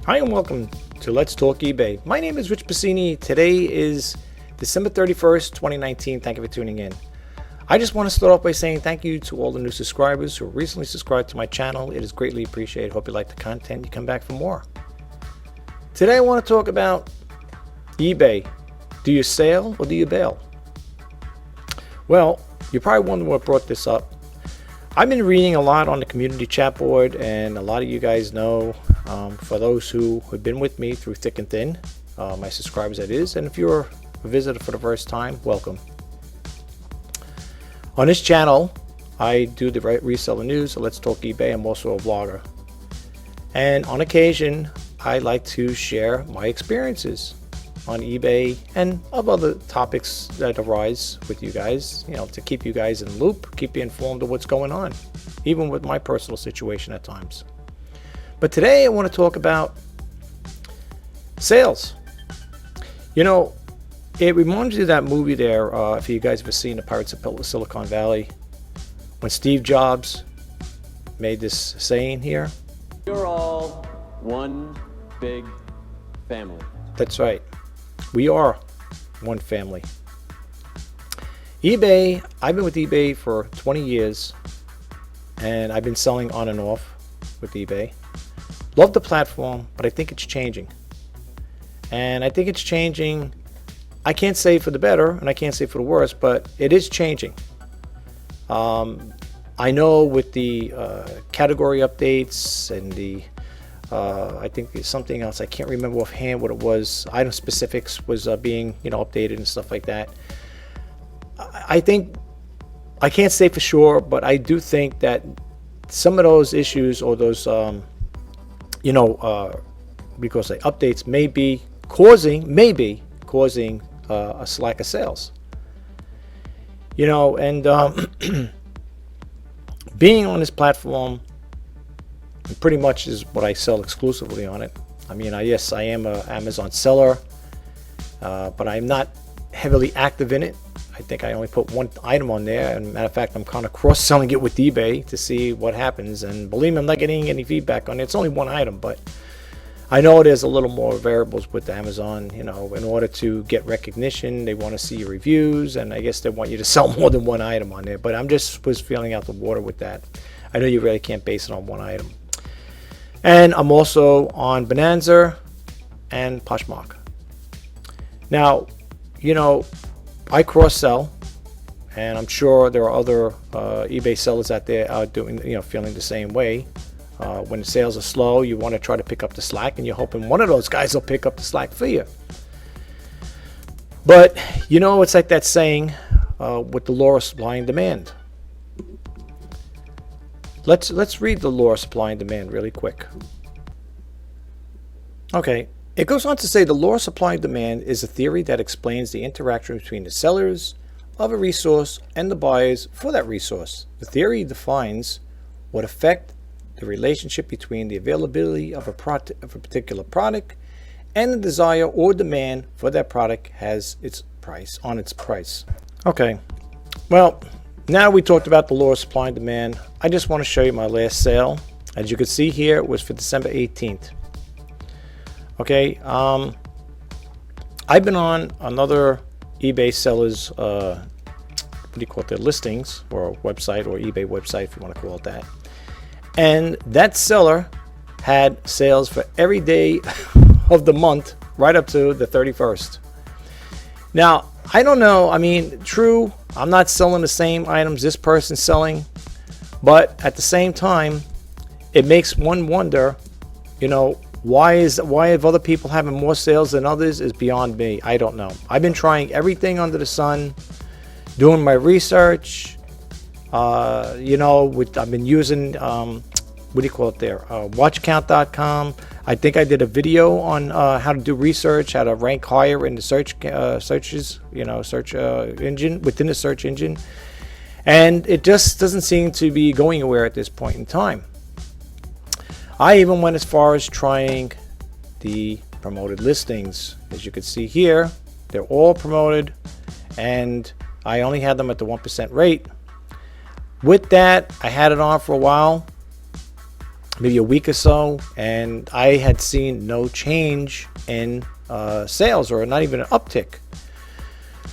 Hi and welcome to Let's Talk eBay. My name is Rich Pasini. Today is December 31st, 2019. Thank you for tuning in. I just want to start off by saying thank you to all the new subscribers who recently subscribed to my channel. It is greatly appreciated. Hope you like the content. You come back for more. Today I want to talk about eBay. Do you sell or do you bail? Well, you're probably wondering what brought this up. I've been reading a lot on the community chat board, and a lot of you guys know, for those who have been with me through thick and thin, my subscribers that is, and if you're a visitor for the first time, welcome. On this channel, I do the reseller news, so Let's Talk eBay. I'm also a vlogger. And on occasion, I like to share my experiences on eBay and of other topics that arise with you guys, to keep you guys in the loop, keep you informed of what's going on, even with my personal situation at times. But today I want to talk about sales. It reminds you of that movie there, if you guys have seen the Pirates of Silicon Valley, when Steve Jobs made this saying here. You're all one big family. That's right. We are one family. eBay, I've been with eBay for 20 years, and I've been selling on and off with eBay. Love the platform, but I think it's changing. And I think it's changing, I can't say for the better, and I can't say for the worse, but it is changing. I know with the category updates and the I think there's something else, I can't remember offhand what it was, item specifics was being updated and stuff like that. I think, I can't say for sure, but I do think that some of those issues or those because the updates may be causing a slack of sales. And being on this platform pretty much is what I sell exclusively on it. I mean, yes, I am an Amazon seller, but I'm not heavily active in it. I think I only put one item on there, and matter of fact, I'm kind of cross-selling it with eBay to see what happens. And believe me, I'm not getting any feedback on it. It's only one item, but I know there's a little more variables with Amazon. In order to get recognition, they want to see your reviews, and I guess they want you to sell more than one item on there. But I'm just was feeling out the water with that. I know you really can't base it on one item. And I'm also on Bonanza and Poshmark. Now, I cross-sell, and I'm sure there are other eBay sellers out there doing, feeling the same way. When the sales are slow, you want to try to pick up the slack, and you're hoping one of those guys will pick up the slack for you. But, it's like that saying with the law of supply and demand. Let's read the law of supply and demand really quick. Okay, it goes on to say the law of supply and demand is a theory that explains the interaction between the sellers of a resource and the buyers for that resource. The theory defines what effect the relationship between the availability of a particular product and the desire or demand for that product has its price. Okay, well, now we talked about the law of supply and demand. I just want to show you my last sale. As you can see here, it was for December 18th. Okay, I've been on another eBay seller's, their listings, or website, or eBay website, if you want to call it that. And that seller had sales for every day of the month, right up to the 31st. Now, I don't know, true, I'm not selling the same items this person's selling, but at the same time, it makes one wonder, why have other people having more sales than others is beyond me. I don't know. I've been trying everything under the sun, doing my research. I've been using watchcount.com. I think I did a video on how to do research, how to rank higher in the search engine, within the search engine, and it just doesn't seem to be going anywhere at this point in time. I even went as far as trying the promoted listings. As you can see here, they're all promoted, and I only had them at the 1% rate. With that, I had it on for a while. maybe a week or so, and I had seen no change in sales, or not even an uptick.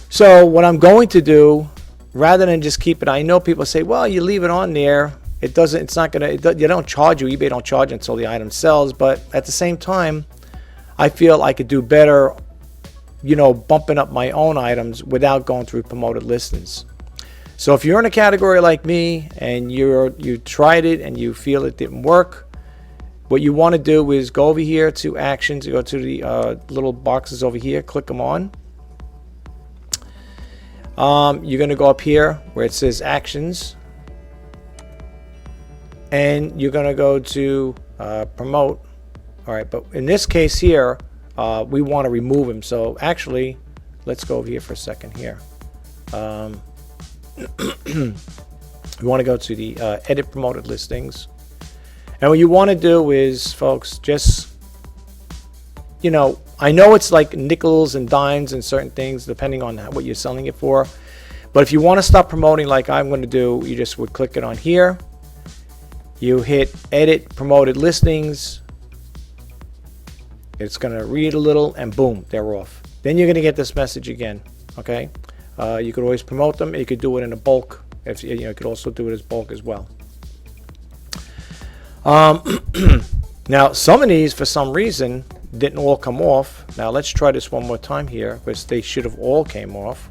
So what I'm going to do, rather than just keep it, I know people say, well, you leave it on there, it's not gonna, you don't charge you, eBay don't charge until the item sells. But at the same time, I feel I could do better, bumping up my own items without going through promoted listings. So if you're in a category like me and you tried it and you feel it didn't work, what you want to do is go over here to actions, go to the little boxes over here, click them on. You're going to go up here where it says actions, and you're going to go to promote. All right, but in this case here, we want to remove him. So actually, let's go over here for a second here. We want to go to the edit promoted listings. And what you want to do is, folks, just, I know it's like nickels and dimes and certain things depending on what you're selling it for. But if you want to stop promoting like I'm going to do, you just would click it on here. You hit edit promoted listings. It's going to read a little, and boom, they're off. Then you're going to get this message again. Okay. You could always promote them. You could do it in a bulk. If you could also do it as bulk as well. Now some of these, for some reason, didn't all come off. Now let's try this one more time here, because they should have all came off.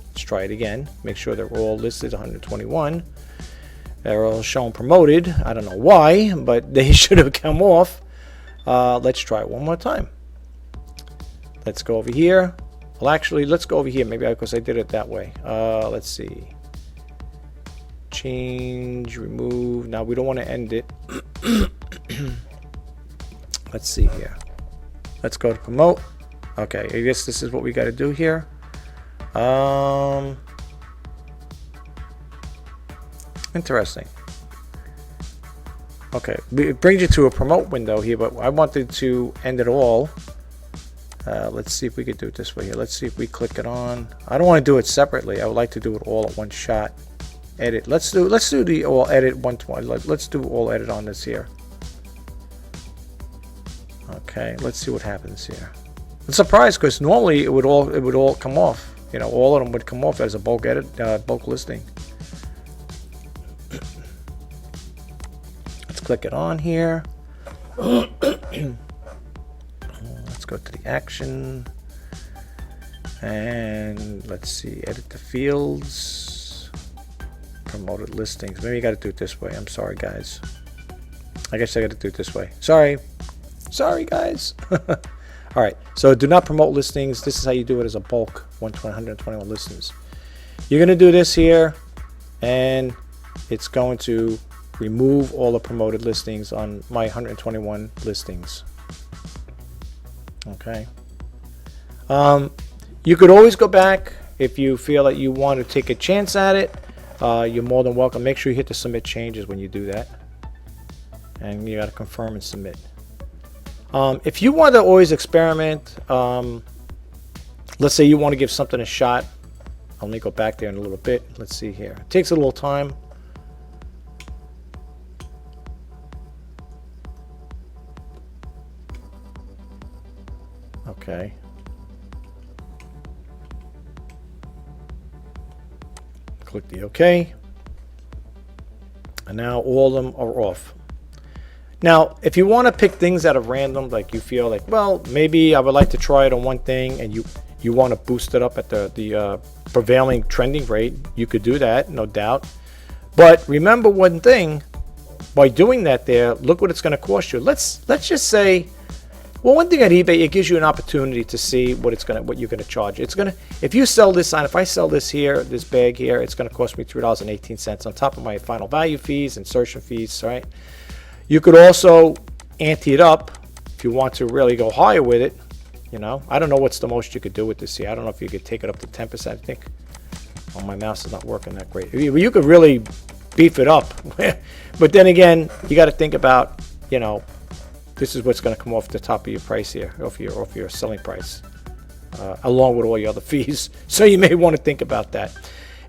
Let's try it again. Make sure they're all listed 121. They're all shown promoted. I don't know why, but they should have come off. Let's try it one more time. Let's go over here. Well, actually, let's go over here. Maybe because I did it that way. Let's see. Change, remove. Now we don't want to end it. Let's see here. Let's go to promote. Okay, I guess this is what we got to do here. Interesting. Okay, it brings you to a promote window here, but I wanted to end it all. Let's see if we could do it this way here. Let's see if we click it on. I don't want to do it separately. I would like to do it all at one shot. Edit. Let's do the all edit 120. Let's do all edit on this here. Okay, let's see what happens here. I'm surprised because normally it would all come off. All of them would come off as a bulk edit, bulk listing. Let's click it on here. Let's go to the action, and let's see, edit the fields, promoted listings. Maybe you got to do it this way. I'm sorry, guys. I guess I got to do it this way. Sorry, guys. All right. So do not promote listings. This is how you do it as a bulk 121 listings. You're going to do this here, and it's going to remove all the promoted listings on my 121 listings. Okay. You could always go back if you feel that you want to take a chance at it. You're more than welcome. Make sure you hit the submit changes when you do that, and you got to confirm and submit. If you want to always experiment, let's say you want to give something a shot. Let me go back there in a little bit. Let's see here. It takes a little time. Okay. Click the OK. And now all of them are off. Now, if you want to pick things out of random, like you feel like, well, maybe I would like to try it on one thing, and you want to boost it up at the prevailing trending rate, you could do that, no doubt. But remember one thing, by doing that there, look what it's going to cost you. Let's just say, well, one thing at eBay, it gives you an opportunity to see what you're gonna charge. If you sell this sign, if I sell this here, this bag here, it's gonna cost me $3.18 on top of my final value fees, insertion fees, right? You could also ante it up if you want to really go higher with it. I don't know what's the most you could do with this here. I don't know if you could take it up to 10%. I think. Oh, my mouse is not working that great. You could really beef it up, but then again, you got to think about, this is what's going to come off the top of your price here, off your selling price, along with all your other fees. So you may want to think about that.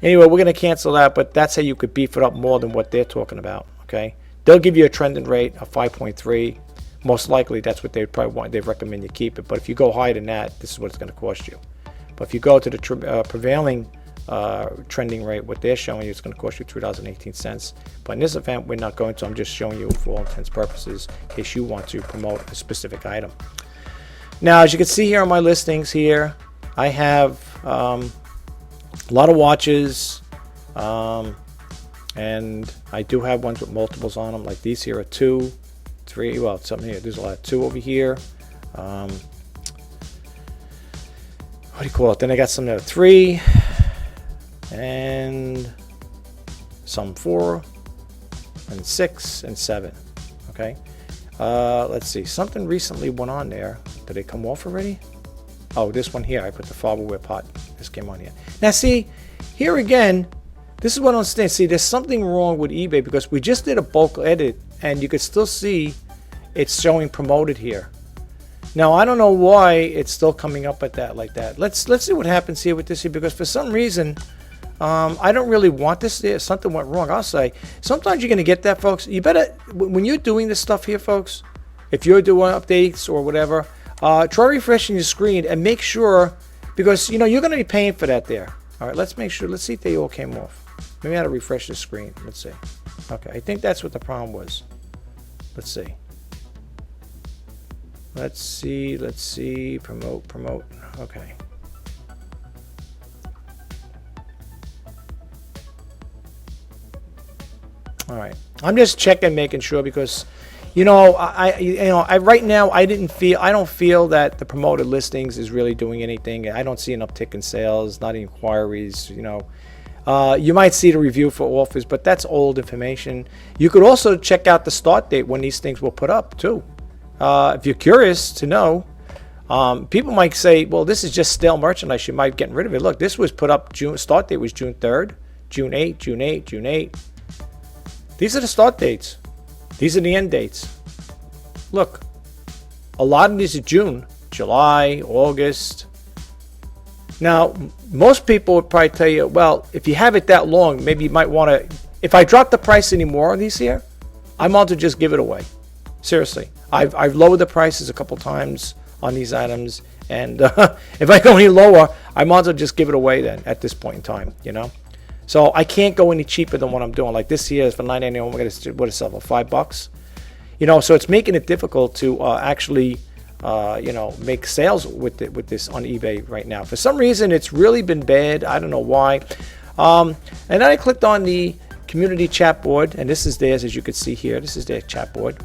Anyway, we're going to cancel that, but that's how you could beef it up more than what they're talking about. Okay. they'll give you a trending rate of 5.3. Most likely, that's what they probably want. They recommend you keep it. But if you go higher than that, this is what it's going to cost you. But if you go to the prevailing trending rate, what they're showing you, it's going to cost you $3.18. But in this event, we're not going to. I'm just showing you for all intents and purposes in case you want to promote a specific item. Now, as you can see here on my listings here, I have a lot of watches, and I do have ones with multiples on them. Like these here are 2, 3. Well, something here. There's a lot of 2 over here. What do you call it? Then I got some that are 3, and some 4, and 6, and 7. Okay. Let's see. Something recently went on there. Did they come off already? Oh, this one here. I put the Farberware pot. This came on here. Now, see, here again, this is what I understand. See, there's something wrong with eBay because we just did a bulk edit, and you could still see it's showing promoted here. Now, I don't know why it's still coming up at that like that. Let's see what happens here with this here, because for some reason, I don't really want this there. Something went wrong, I'll say. Sometimes you're going to get that, folks. You better, when you're doing this stuff here, folks, if you're doing updates or whatever, try refreshing your screen and make sure, because, you know, you're going to be paying for that there. All right, let's make sure. Let's see if they all came off. Maybe I had to refresh the screen. Let's see. Okay, I think that's what the problem was. Let's see. Let's see. Promote. Okay. All right. I'm just checking, making sure, because, you know, I right now I don't feel that the promoted listings is really doing anything. I don't see an uptick in sales, not inquiries. You know, you might see the review for offers, but that's old information. You could also check out the start date when these things were put up too. If you're curious to know, people might say, well, this is just stale merchandise. You might get rid of it. Look, this was put up start date was June 3rd, June 8, June 8, June 8. These are the start dates. These are the end dates. Look, a lot of these are June, July, August. Now, most people would probably tell you, well, if you have it that long, maybe you might want to, if I drop the price anymore on these here, I might to just give it away. Seriously. I've lowered the prices a couple times on these items, and if I go any lower, I might as well just give it away then at this point in time, you know. So I can't go any cheaper than what I'm doing. Like this here is for $9.91. We're going to sell for $5, you know. So it's making it difficult to actually, you know, make sales with this on eBay right now. For some reason, it's really been bad. I don't know why. And then I clicked on the community chat board, and this is theirs, as you can see here. This is their chat board.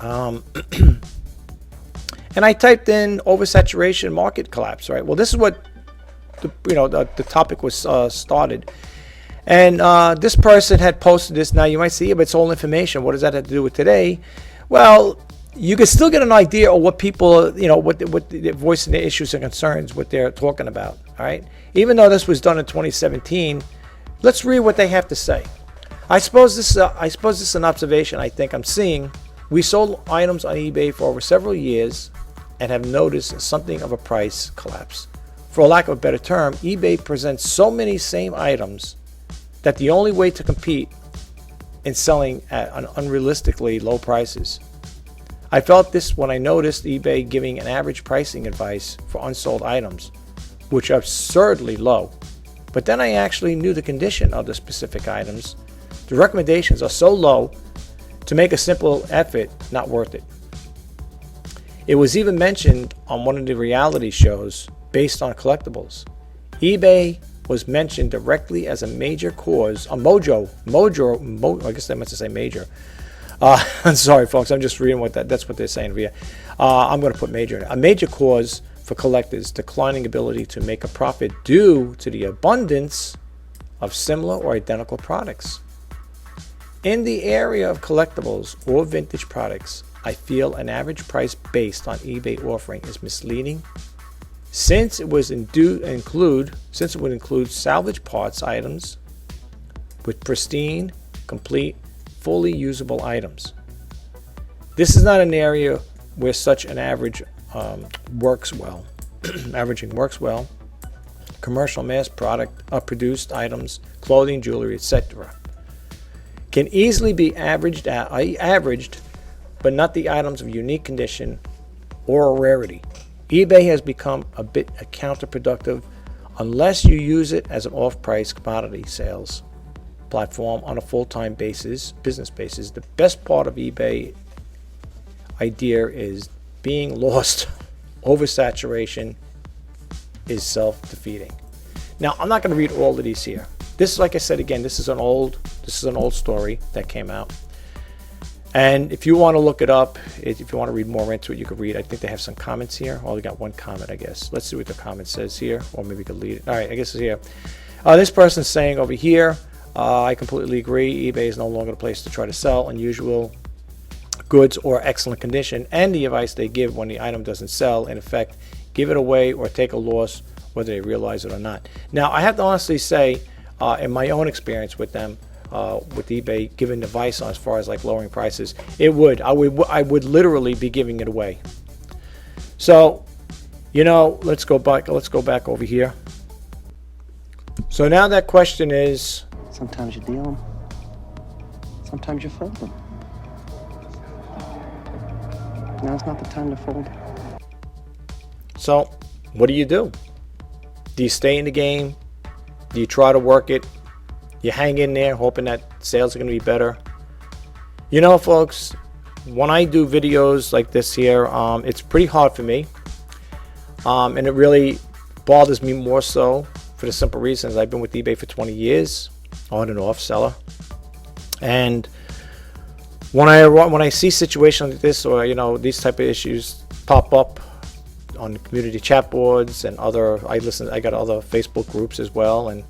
And I typed in oversaturation market collapse, right? Well, this is what the topic was started, and this person had posted this. Now you might see, but it's all information. What does that have to do with today? Well, you can still get an idea of what people, you know, what they're voicing their issues and concerns, what they're talking about. All right, even though this was done in 2017, let's read what they have to say. I suppose this is an observation I think I'm seeing. We sold items on eBay for over several years and have noticed something of a price collapse. For lack of a better term, eBay presents so many same items that the only way to compete in selling at unrealistically low prices. I felt this when I noticed eBay giving an average pricing advice for unsold items, which are absurdly low. But then I actually knew the condition of the specific items. The recommendations are so low to make a simple effort not worth it. It was even mentioned on one of the reality shows based on collectibles. eBay was mentioned directly as a major cause, a mojo, I guess I meant to say major. I'm sorry, folks, I'm just reading that's what they're saying here. I'm going to put major in it. A major cause for collectors' declining ability to make a profit due to the abundance of similar or identical products. In the area of collectibles or vintage products, I feel an average price based on eBay offering is misleading, since it would include salvage parts items with pristine, complete, fully usable items. This is not an area where such an average works well. Averaging works well. Commercial mass produced items, clothing, jewelry, etc. can easily be averaged but not the items of unique condition or rarity. eBay has become a bit counterproductive unless you use it as an off-price commodity sales platform on a full-time business basis. The best part of eBay idea is being lost. Oversaturation is self-defeating. Now, I'm not going to read all of these here. This, like I said again, this is an old story that came out. And if you want to look it up, if you want to read more into it, you can read. I think they have some comments here. Oh, they got one comment, I guess. Let's see what the comment says here, or maybe we could lead it. All right, I guess it's here. This person's saying over here, I completely agree. eBay is no longer a place to try to sell unusual goods or excellent condition, and the advice they give when the item doesn't sell, in effect, give it away or take a loss, whether they realize it or not. Now, I have to honestly say, in my own experience with them, with eBay, giving advice on as far as like lowering prices, I would literally be giving it away. So, let's go back over here. So now that question is, sometimes you deal them, sometimes you fold them. Now's not the time to fold. So what do? Do you stay in the game? Do you try to work it? You hang in there hoping that sales are going to be better? Folks, when I do videos like this here, it's pretty hard for me. And it really bothers me more so for the simple reasons I've been with eBay for 20 years, on and off seller. And when I see situations like this, or these type of issues pop up on the community chat boards and I got other Facebook groups as well, and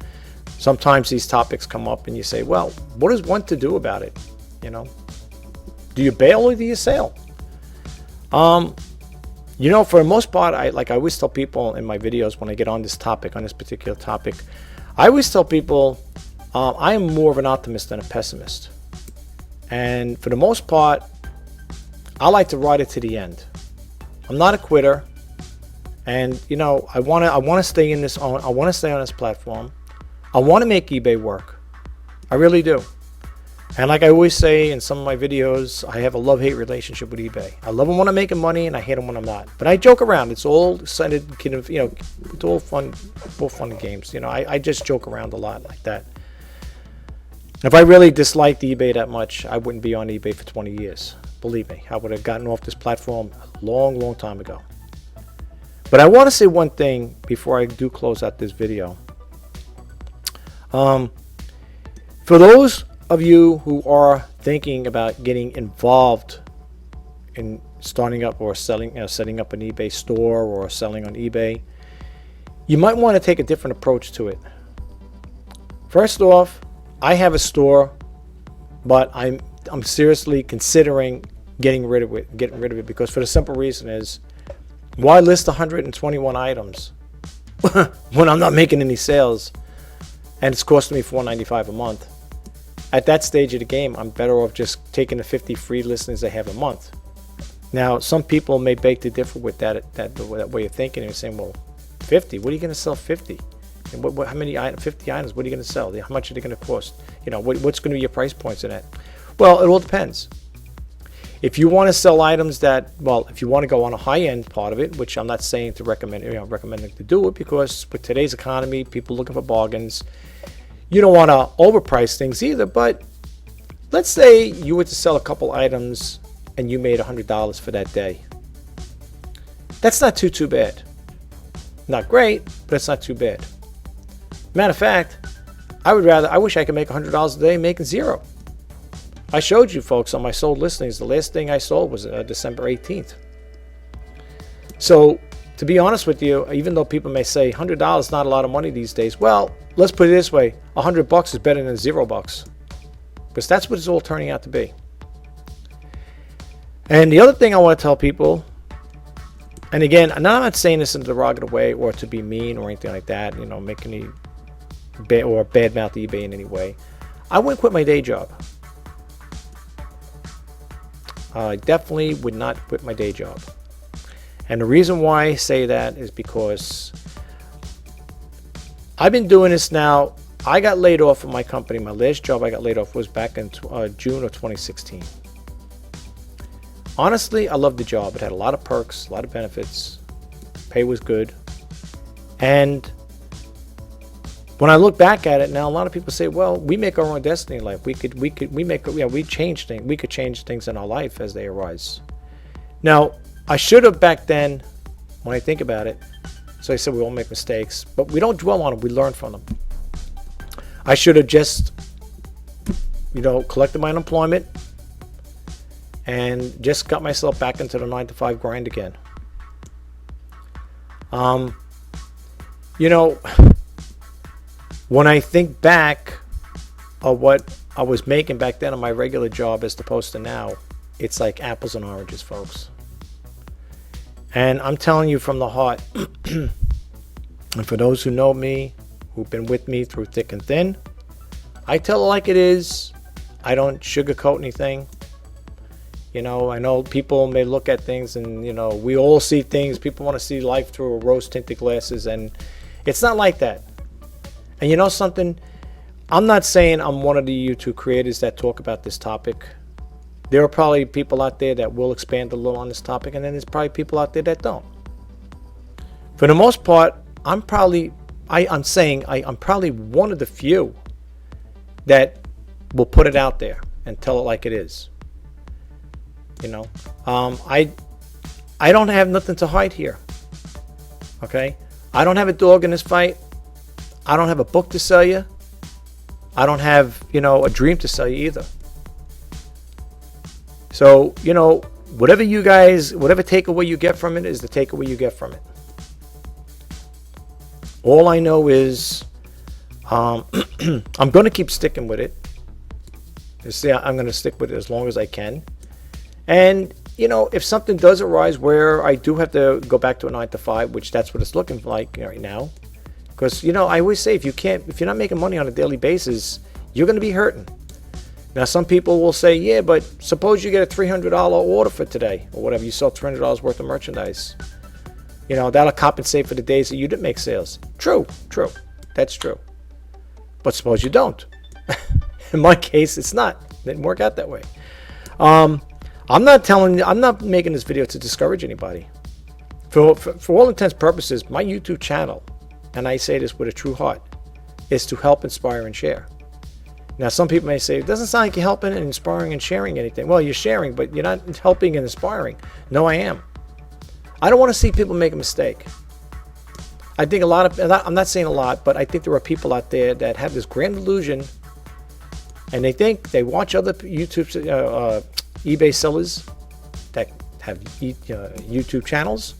sometimes these topics come up and you say, well, what is one to do about it? Do you bail or do you sail? For the most part, I always tell people in my videos when I get on this particular topic, I always tell people I am more of an optimist than a pessimist. And for the most part, I like to ride it to the end. I'm not a quitter. And I want to stay in this. I want to stay on this platform. I want to make eBay work. I really do. And like I always say in some of my videos, I have a love-hate relationship with eBay. I love them when I'm making money, and I hate them when I'm not. But I joke around. It's all it's all fun and games. I just joke around a lot like that. If I really disliked eBay that much, I wouldn't be on eBay for 20 years. Believe me, I would have gotten off this platform a long, long time ago. But I want to say one thing before I do close out this video. For those of you who are thinking about getting involved in starting up or setting up an eBay store or selling on eBay, you might want to take a different approach to it. First off, I have a store, but I'm seriously considering getting rid of it because for the simple reason is, why list 121 items when I'm not making any sales and it's costing me $4.95 a month? At that stage of the game, I'm better off just taking the 50 free listings I have a month. Now, some people may beg to differ with that way of thinking and saying, well, 50, what are you going to sell 50? And how many 50 items, what are you going to sell? How much are they going to cost? What's going to be your price points in it? Well, it all depends. If you want to sell items if you want to go on a high-end part of it, which I'm not saying to recommending to do it, because with today's economy, people looking for bargains, you don't want to overprice things either. But let's say you were to sell a couple items and you made $100 for that day. That's not too bad. Not great, but it's not too bad. Matter of fact, I wish I could make $100 a day making zero. I showed you folks on my sold listings, the last thing I sold was December 18th. So to be honest with you, even though people may say $100 is not a lot of money these days, well, let's put it this way, $100 is better than $0, because that's what it's all turning out to be. And the other thing I want to tell people, and again, I'm not saying this in a derogatory way or to be mean or anything like that, make any or badmouth eBay in any way. I wouldn't quit my day job. I definitely would not quit my day job. And the reason why I say that is because I've been doing this now I got laid off from my company. My last job I got laid off was back in June of 2016. Honestly, I loved the job. It had a lot of perks, a lot of benefits. Pay was good. And when I look back at it now, a lot of people say, well, we make our own destiny in life. We change things. We could change things in our life as they arise. Now, I should have back then, when I think about it, so I said we all make mistakes, but we don't dwell on them. We learn from them. I should have just, collected my unemployment and just got myself back into the 9-to-5 grind again. When I think back of what I was making back then on my regular job as opposed to now, it's like apples and oranges, folks. And I'm telling you from the heart, and for those who know me, who've been with me through thick and thin, I tell it like it is. I don't sugarcoat anything. I know people may look at things and, we all see things. People want to see life through rose-tinted glasses, and it's not like that. And you know something? I'm not saying I'm one of the YouTube creators that talk about this topic. There are probably people out there that will expand a little on this topic, and then there's probably people out there that don't. For the most part, I'm probably one of the few that will put it out there and tell it like it is. I don't have nothing to hide here. Okay? I don't have a dog in this fight. I don't have a book to sell you. I don't have, a dream to sell you either. So, whatever takeaway you get from it is the takeaway you get from it. All I know is I'm going to keep sticking with it. I'm going to stick with it as long as I can. And, if something does arise where I do have to go back to a 9-to-5, which that's what it's looking like right now. Because, I always say if you're not making money on a daily basis, you're going to be hurting. Now, some people will say, yeah, but suppose you get a $300 order for today or whatever. You sell $300 worth of merchandise. That'll compensate for the days that you didn't make sales. True. That's true. But suppose you don't. In my case, it didn't work out that way. I'm not making this video to discourage anybody. For all intents and purposes, my YouTube channel, and I say this with a true heart, is to help, inspire, and share. Now, some people may say, it doesn't sound like you're helping and inspiring and sharing anything. Well, you're sharing, but you're not helping and inspiring. No, I am. I don't want to see people make a mistake. I think I'm not saying a lot, but I think there are people out there that have this grand illusion, and they watch other eBay sellers that have YouTube channels,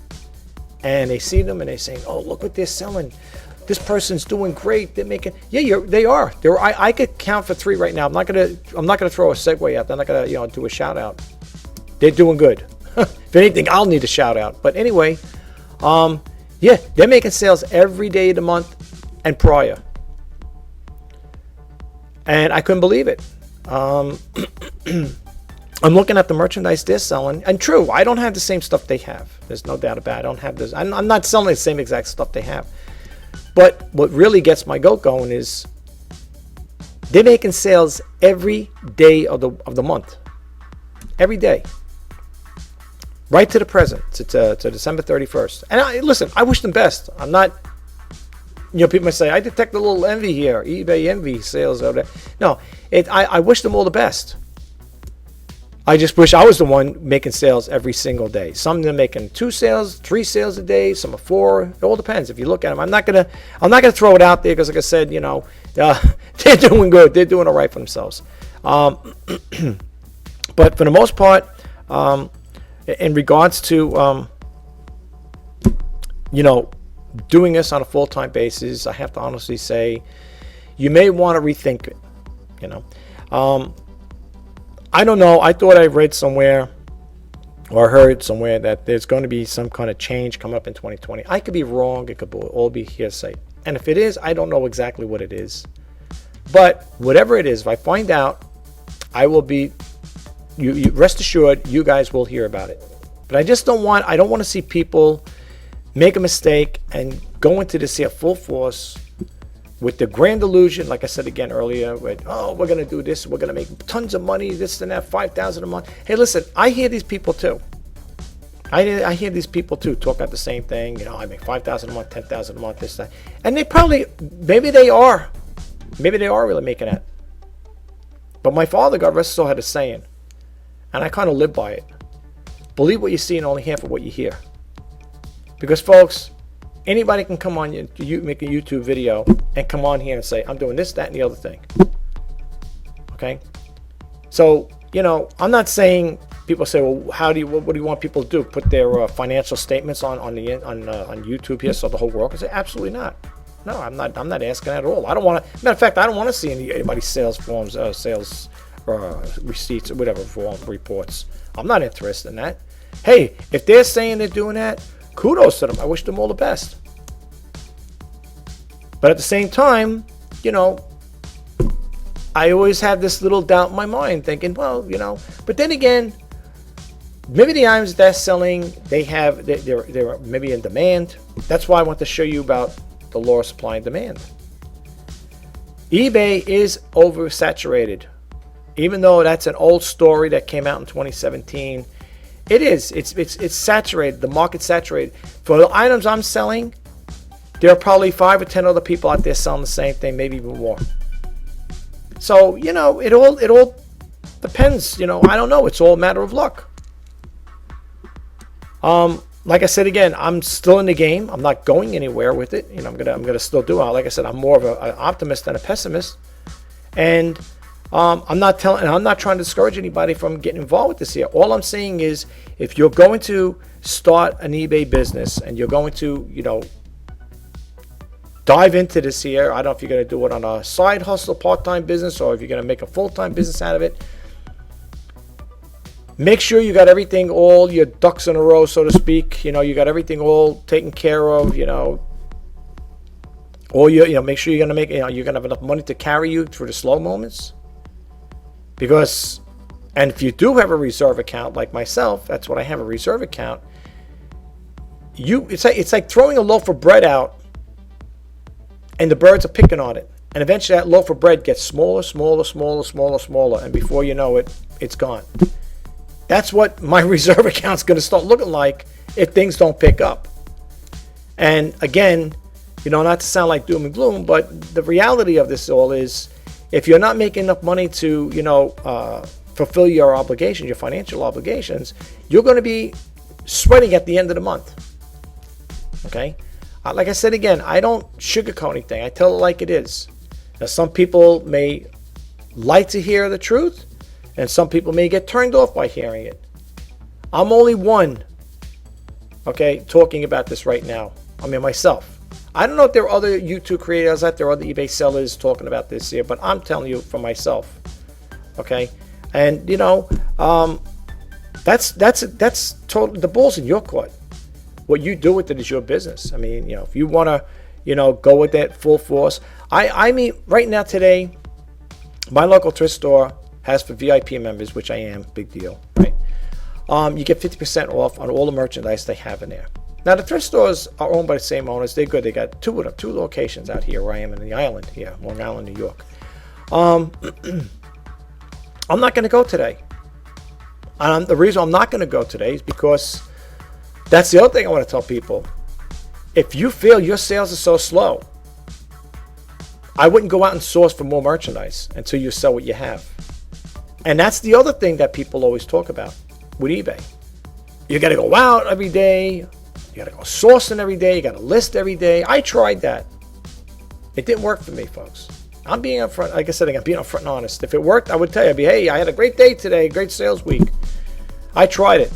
and they see them and they say, oh, look what they're selling. This person's doing great. They're making, they are. I could count for 3 right now. I'm not gonna throw a segue out. I'm not gonna do a shout out. They're doing good. If anything, I'll need a shout out. But anyway, they're making sales every day of the month and prior, and I couldn't believe it. I'm looking at the merchandise they're selling, and true, I don't have the same stuff they have. There's no doubt about it. I don't have this. I'm not selling the same exact stuff they have. But what really gets my goat going is they're making sales every day of the month. Every day. Right to the present, to December 31st. And I wish them best. I'm not, people might say, I detect a little envy here, eBay envy sales over there. No, I wish them all the best. I just wish I was the one making sales every single day. Some of them making 2 sales, 3 sales a day. Some are 4. It all depends. If you look at them, I'm not gonna throw it out there because, like I said, they're doing good. They're doing all right for themselves. But for the most part, in regards to doing this on a full-time basis, I have to honestly say, you may want to rethink it. I don't know. I thought I read somewhere or heard somewhere that there's going to be some kind of change coming up in 2020. I could be wrong. It could all be hearsay. And if it is, I don't know exactly what it is. But whatever it is, if I find out, I will be, you rest assured, you guys will hear about it. But I don't want to see people make a mistake and go into this here full force with the grand illusion, like I said again earlier, with, oh, we're going to do this, we're going to make tons of money, this and that, 5,000 a month. Hey, listen, I hear these people too. I hear these people too talk about the same thing. You know, I make 5,000 a month, 10,000 a month, this, that. And they probably, maybe they are really making that. But my father, God rest his soul, had a saying, and I kind of live by it. Believe what you see and only half of what you hear. Because, folks, anybody can come on, you make a YouTube video and come on here and say, I'm doing this, that, and the other thing. Okay? So, you know, I'm not saying, people say, well, what do you want people to do? Put their financial statements on YouTube here so the whole world can say, absolutely not. No, I'm not asking that at all. I don't want to, matter of fact, I don't want to see anybody's sales forms, sales receipts or whatever form reports. I'm not interested in that. Hey, if they're saying they're doing that, kudos to them. I wish them all the best. But at the same time, you know, I always have this little doubt in my mind thinking, well, you know, but then again, maybe the items they're selling, they're maybe in demand. That's why I want to show you about the law of supply and demand. eBay is oversaturated. Even though that's an old story that came out in 2017, it is. It's saturated. The market's saturated. For the items I'm selling, there are probably 5 or 10 other people out there selling the same thing, maybe even more. So, you know, it all depends. You know, I don't know. It's all a matter of luck. Like I said again, I'm still in the game. I'm not going anywhere with it. You know, I'm gonna still do it. Like I said, I'm more of an optimist than a pessimist, and I'm not trying to discourage anybody from getting involved with this here. All I'm saying is, if you're going to start an eBay business and you're going to, you know, dive into this here, I don't know if you're going to do it on a side hustle, part-time business, or if you're going to make a full-time business out of it. Make sure you got everything, all your ducks in a row, so to speak. You know, you got everything all taken care of. You know, or you know, make sure you're gonna make, you know, you're gonna have enough money to carry you through the slow moments. Because, and if you do have a reserve account like myself, that's what I have, a reserve account. It's like throwing a loaf of bread out, and the birds are picking on it, and eventually that loaf of bread gets smaller, and before you know it, it's gone. That's what my reserve account's going to start looking like if things don't pick up. And again, you know, not to sound like doom and gloom, but the reality of this all is, if you're not making enough money to, you know, fulfill your obligations, your financial obligations, you're going to be sweating at the end of the month. Okay? Like I said again, I don't sugarcoat anything. I tell it like it is. Now, some people may like to hear the truth, and some people may get turned off by hearing it. I'm only one, okay, talking about this right now. I mean, myself. I don't know if there are other YouTube creators out there, other eBay sellers talking about this here, but I'm telling you for myself, okay? And, you know, that's totally, the ball's in your court. What you do with it is your business. I mean, you know, if you want to, you know, go with that full force. I mean, right now today, my local thrift store has for VIP members, which I am, big deal, right? You get 50% off on all the merchandise they have in there. Now, the thrift stores are owned by the same owners. They're good. They got two locations out here where I am in the island here, Long Island, New York. I'm not going to go today. The reason I'm not going to go today is because that's the other thing I want to tell people. If you feel your sales are so slow, I wouldn't go out and source for more merchandise until you sell what you have. And that's the other thing that people always talk about with eBay. You got to go out every day. You got to go sourcing every day. You got to list every day. I tried that. It didn't work for me, folks. I'm being upfront. Like I said, I'm being upfront and honest. If it worked, I would tell you, hey, I had a great day today, great sales week. I tried it.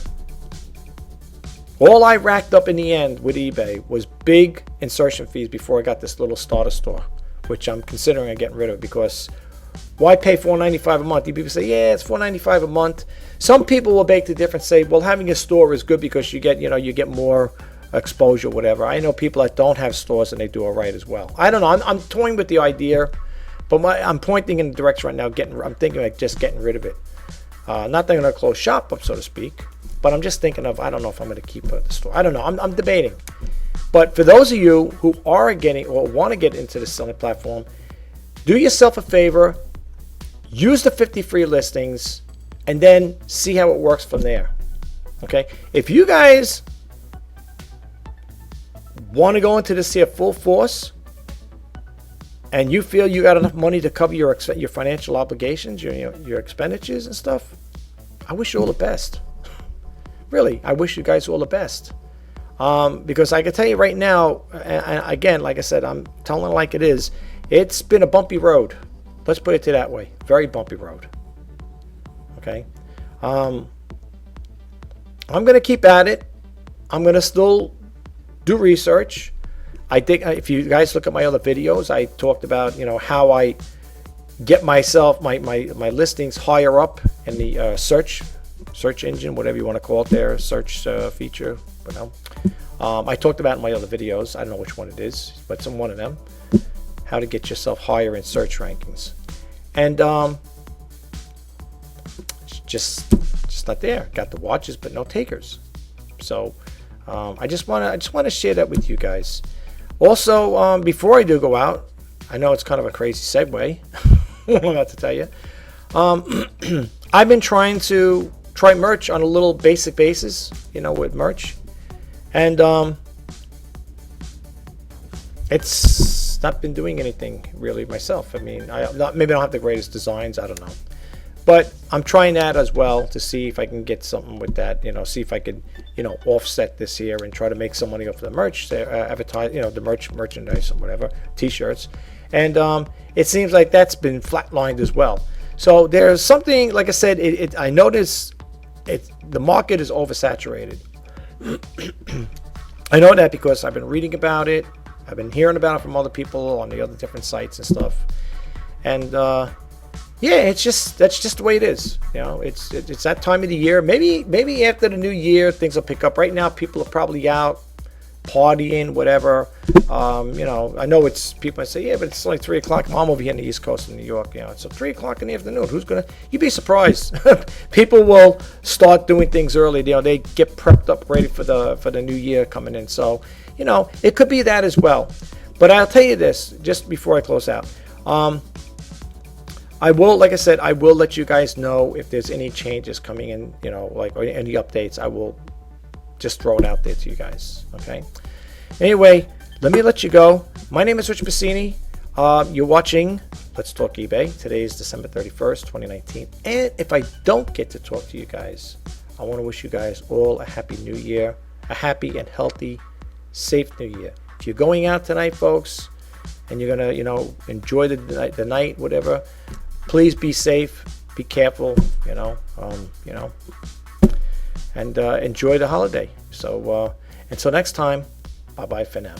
All I racked up in the end with eBay was big insertion fees before I got this little starter store, which I'm considering getting rid of, because why pay $4.95 a month? People say, yeah, it's $4.95 a month. Some people will make the difference, say, well, having a store is good because you get more exposure, whatever. I know people that don't have stores and they do all right as well. I don't know. I'm toying with the idea, but I'm pointing in the direction right now. I'm thinking like just getting rid of it. Not that I'm going to close shop up, so to speak, but I'm just thinking of, I don't know if I'm going to keep the store. I don't know. I'm debating. But for those of you who are getting or want to get into the selling platform, do yourself a favor, use the 50 free listings, and then see how it works from there. Okay? If you guys want to go into this here full force, and you feel you got enough money to cover your financial obligations, your expenditures and stuff, I wish you all the best. Really, I wish you guys all the best. Because I can tell you right now, and again, like I said, I'm telling it like it is, it's been a bumpy road. Let's put it that way. Very bumpy road. Okay? I'm going to keep at it. I'm going to still do research. I think if you guys look at my other videos, I talked about, how I get myself, my listings higher up in the search engine, whatever you want to call it there, search feature. But I talked about in my other videos. I don't know which one it is, but it's in one of them. How to get yourself higher in search rankings. And just not there. Got the watches, but no takers. So I just want to share that with you guys. Also, before I do go out, I know it's kind of a crazy segue. I'm about to tell you. I've been trying merch on a little basic basis, with merch. And it's not been doing anything really myself. I mean, maybe I don't have the greatest designs. I don't know. But I'm trying that as well to see if I can get something with that, see if I could, offset this here and try to make some money off the merch, advertise, the merchandise or whatever, t-shirts. And it seems like that's been flatlined as well. So there's something, like I said, I notice the market is oversaturated. I know that because I've been reading about it. I've been hearing about it from other people on the other different sites and stuff. And yeah, that's just the way it is. It's that time of the year. Maybe after the new year things will pick up. Right now, people are probably out partying, whatever. I know it's people might say, yeah, but it's only 3 o'clock. I'm over here on the East Coast in New York. It's 3 o'clock in the afternoon. You'd be surprised. People will start doing things early. They get prepped up, ready for the new year coming in. So, it could be that as well. But I'll tell you this, just before I close out. I will, like I said, I will let you guys know if there's any changes coming in, or any updates. I will just throw it out there to you guys. Okay. Anyway, let me let you go. My name is Rich Pasini. You're watching Let's Talk eBay. Today is December 31st, 2019. And if I don't get to talk to you guys, I want to wish you guys all a happy new year, a happy and healthy, safe new year. If you're going out tonight, folks, and you're gonna, enjoy the night, whatever, please be safe, be careful, and enjoy the holiday. So until next time, bye-bye for now.